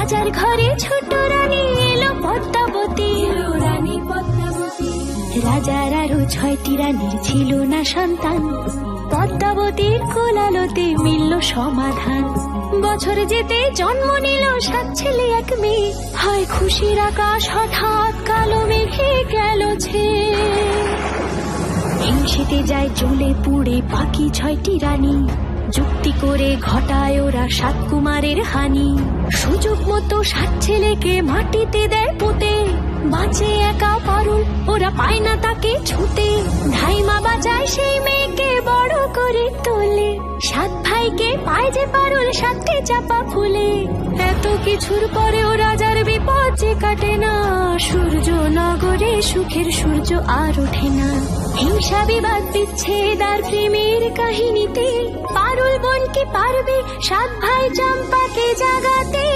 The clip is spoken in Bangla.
রাজার ঘরে ছোট রানী এলো পদ্মাবতী, রানী পদ্মাবতী। রাজার আরো 6টি রানীর ছিল না সন্তান, পদ্মাবতীর কোলালোতে মিলল সমাধান। বছর যেতে জন্ম নিল 7 ছেলে 1 মেয়ে, হয় খুশির আকাশ হঠাৎ কালো মেঘে গেল ছেয়ে। হিংসেতে যায় জ্বলে পুড়ে বাকি 6টি রানী, যুক্তি করে ঘটায় ওরা 7 কুমারের হানি। সুযোগ মতো 7 ছেলেকে মাটিতে দেয় পুঁতে, বাঁচে একা পারুল, ওরা পায় না তাকে ছুতে। ধাইমা বাঁচায় সেই মেয়েকে বড় করে তোলে, 7 ভাইকে পায় যে পারুল 7টে চাপা ফুলে। এত কিছুর পরেও রাজার বিপদ যে কাটে না, সূর্য নগরে সুখের সূর্য আর ওঠে না। হিংসা বিবাদ বিচ্ছেদ আর প্রেমের কাহিনীতে পারুল বোন কি পারবে 7 ভাই চম্পাকে জাগাতে?